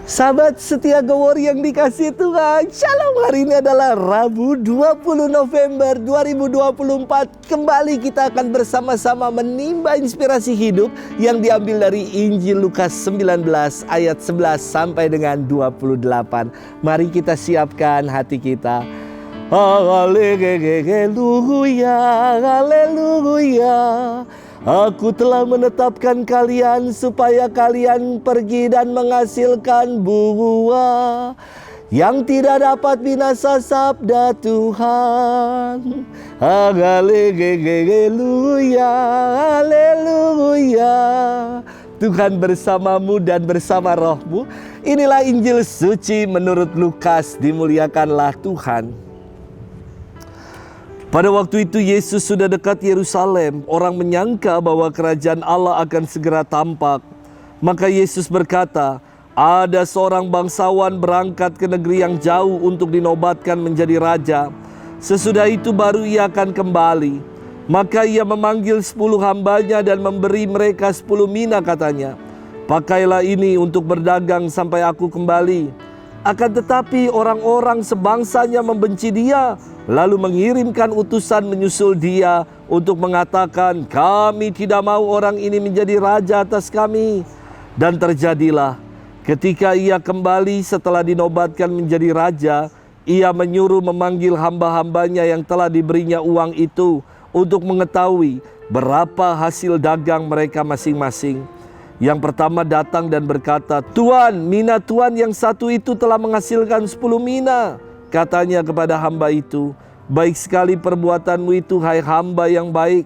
Sahabat setia Gowor yang dikasihi Tuhan, Shalom. Hari ini adalah Rabu 20 November 2024. Kembali kita akan bersama-sama menimba inspirasi hidup yang diambil dari Injil Lukas 19 ayat 11 sampai dengan 28. Mari kita siapkan hati kita. Haleluya, haleluya. Aku telah menetapkan kalian supaya kalian pergi dan menghasilkan buah yang tidak dapat binasa, sabda Tuhan. Haleluya, haleluya. Tuhan bersamamu dan bersama rohmu. Inilah Injil suci menurut Lukas. Dimuliakanlah Tuhan. Pada waktu itu Yesus sudah dekat Yerusalem. Orang menyangka bahwa kerajaan Allah akan segera tampak. Maka Yesus berkata, ada seorang bangsawan berangkat ke negeri yang jauh untuk dinobatkan menjadi raja. Sesudah itu baru ia akan kembali. Maka ia memanggil 10 hambanya dan memberi mereka 10 mina, katanya. Pakailah ini untuk berdagang sampai aku kembali. Akan tetapi orang-orang sebangsanya membenci dia, lalu mengirimkan utusan menyusul dia untuk mengatakan, kami tidak mau orang ini menjadi raja atas kami. Dan terjadilah, ketika ia kembali setelah dinobatkan menjadi raja, ia menyuruh memanggil hamba-hambanya yang telah diberinya uang itu untuk mengetahui berapa hasil dagang mereka masing-masing. Yang pertama datang dan berkata, Tuan, mina Tuan yang satu itu telah menghasilkan 10 mina. Katanya kepada hamba itu, baik sekali perbuatanmu itu, hai hamba yang baik.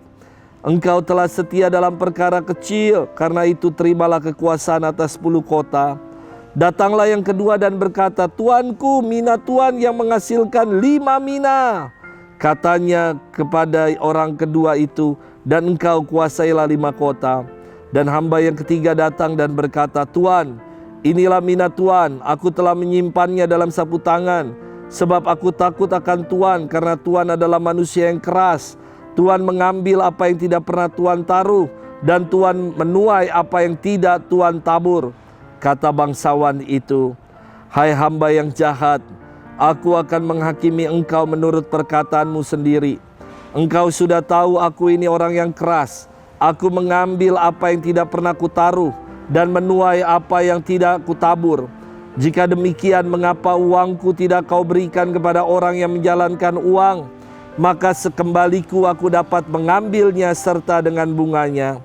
Engkau telah setia dalam perkara kecil, karena itu terimalah kekuasaan atas 10 kota. Datanglah yang kedua dan berkata, Tuanku, mina Tuan yang menghasilkan 5 mina. Katanya kepada orang kedua itu, dan engkau kuasailah 5 kota. Dan hamba yang ketiga datang dan berkata, Tuan, inilah mina Tuan, aku telah menyimpannya dalam sapu tangan. Sebab aku takut akan Tuan, karena Tuan adalah manusia yang keras. Tuan mengambil apa yang tidak pernah Tuan taruh, dan Tuan menuai apa yang tidak Tuan tabur. Kata bangsawan itu, hai hamba yang jahat, aku akan menghakimi engkau menurut perkataanmu sendiri. Engkau sudah tahu aku ini orang yang keras. Aku mengambil apa yang tidak pernah kutaruh dan menuai apa yang tidak kutabur. Jika demikian, mengapa uangku tidak kau berikan kepada orang yang menjalankan uang? Maka sekembaliku aku dapat mengambilnya serta dengan bunganya.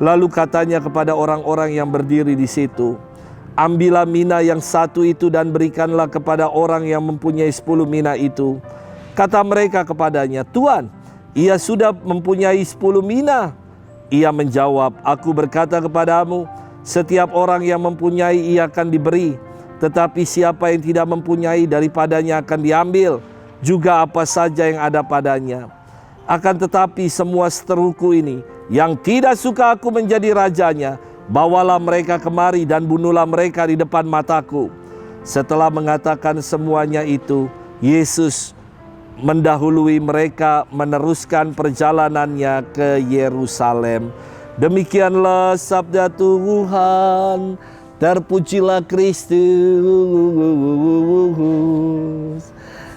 Lalu katanya kepada orang-orang yang berdiri di situ, ambillah mina yang satu itu dan berikanlah kepada orang yang mempunyai 10 mina itu. Kata mereka kepadanya, Tuan, ia sudah mempunyai 10 mina. Ia menjawab, aku berkata kepadamu, setiap orang yang mempunyai ia akan diberi, tetapi siapa yang tidak mempunyai daripadanya akan diambil juga apa saja yang ada padanya. Akan tetapi semua seteruku ini yang tidak suka aku menjadi rajanya, bawalah mereka kemari dan bunuhlah mereka di depan mataku. Setelah mengatakan semuanya itu, Yesus mendahului mereka meneruskan perjalanannya ke Yerusalem. Demikianlah sabda Tuhan. Terpujilah Kristus.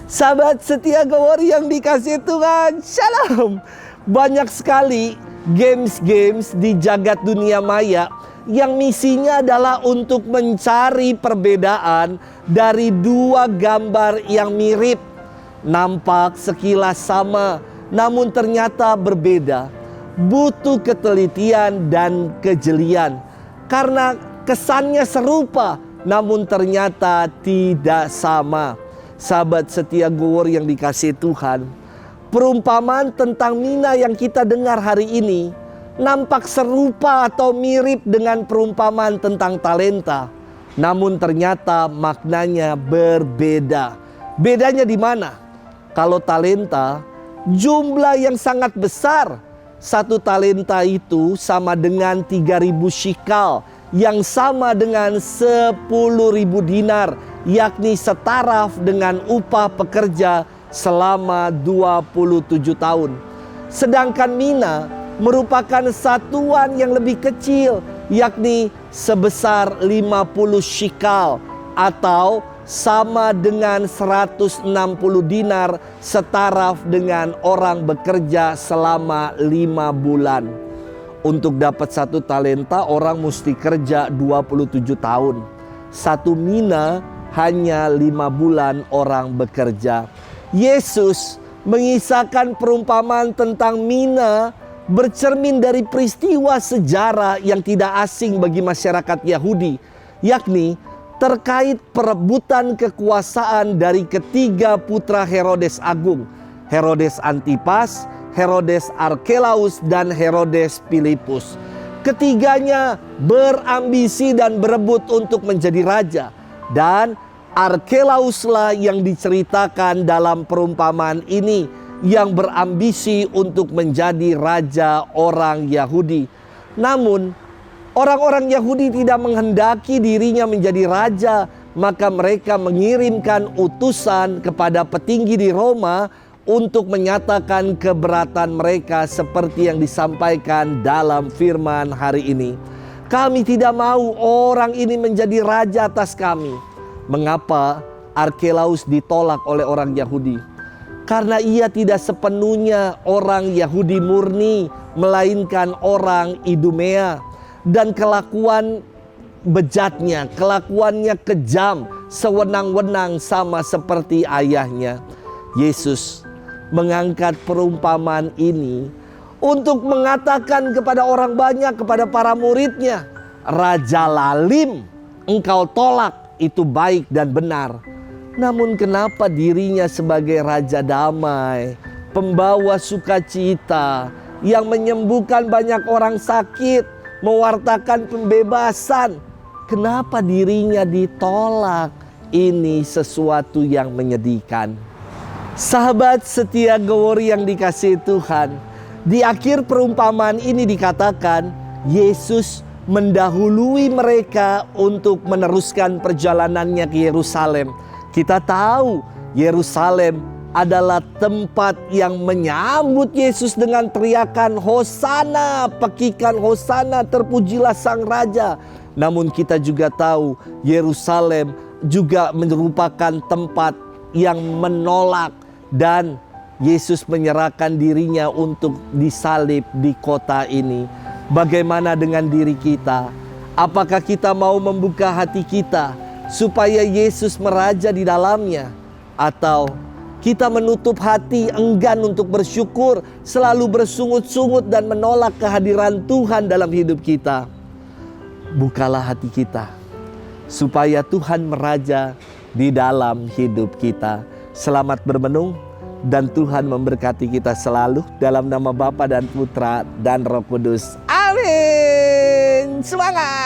Sahabat setia Gowor yang dikasihi Tuhan, Shalom. Banyak sekali games-games di jagat dunia maya yang misinya adalah untuk mencari perbedaan dari dua gambar yang mirip. Nampak sekilas sama, namun ternyata berbeda. Butuh ketelitian dan kejelian. Karena kesannya serupa, namun ternyata tidak sama. Sahabat setia Gowor yang dikasihi Tuhan, perumpamaan tentang mina yang kita dengar hari ini nampak serupa atau mirip dengan perumpamaan tentang talenta. Namun ternyata maknanya berbeda. Bedanya di mana? Kalau talenta, jumlah yang sangat besar. Satu talenta itu sama dengan 3.000 shikal, yang sama dengan 10.000 dinar, yakni setaraf dengan upah pekerja selama 27 tahun. Sedangkan mina merupakan satuan yang lebih kecil, yakni sebesar 50 shikal, atau sama dengan 160 dinar, setaraf dengan orang bekerja selama 5 bulan. Untuk dapat 1 talenta orang mesti kerja 27 tahun. 1 mina hanya 5 bulan orang bekerja. Yesus mengisahkan perumpamaan tentang mina bercermin dari peristiwa sejarah yang tidak asing bagi masyarakat Yahudi, yakni terkait perebutan kekuasaan dari ketiga putra Herodes Agung, Herodes Antipas, Herodes Arkelaus, dan Herodes Filipus. Ketiganya berambisi dan berebut untuk menjadi raja. Dan Arkelauslah yang diceritakan dalam perumpamaan ini, yang berambisi untuk menjadi raja orang Yahudi. Namun orang-orang Yahudi tidak menghendaki dirinya menjadi raja, maka mereka mengirimkan utusan kepada petinggi di Roma untuk menyatakan keberatan mereka seperti yang disampaikan dalam firman hari ini. Kami tidak mau orang ini menjadi raja atas kami. Mengapa Arkelaus ditolak oleh orang Yahudi? Karena ia tidak sepenuhnya orang Yahudi murni, melainkan orang Idumea. Dan kelakuan bejatnya, kelakuannya kejam, sewenang-wenang sama seperti ayahnya. Yesus mengangkat perumpamaan ini untuk mengatakan kepada orang banyak, kepada para muridnya, Raja Lalim engkau tolak, itu baik dan benar. Namun kenapa dirinya sebagai Raja Damai, pembawa sukacita, yang menyembuhkan banyak orang sakit, mewartakan pembebasan, kenapa dirinya ditolak? Ini sesuatu yang menyedihkan. Sahabat setia Gowori yang dikasihi Tuhan, di akhir perumpamaan ini dikatakan Yesus mendahului mereka untuk meneruskan perjalanannya ke Yerusalem. Kita tahu Yerusalem adalah tempat yang menyambut Yesus dengan teriakan Hosana, pekikan Hosana, terpujilah Sang Raja. Namun kita juga tahu Yerusalem juga merupakan tempat yang menolak, dan Yesus menyerahkan dirinya untuk disalib di kota ini. Bagaimana dengan diri kita? Apakah kita mau membuka hati kita supaya Yesus meraja di dalamnya? Atau kita menutup hati, enggan untuk bersyukur, selalu bersungut-sungut dan menolak kehadiran Tuhan dalam hidup kita? Bukalah hati kita supaya Tuhan meraja di dalam hidup kita. Selamat bermenung, dan Tuhan memberkati kita selalu dalam nama Bapa dan Putra dan Roh Kudus. Amin. Semangat.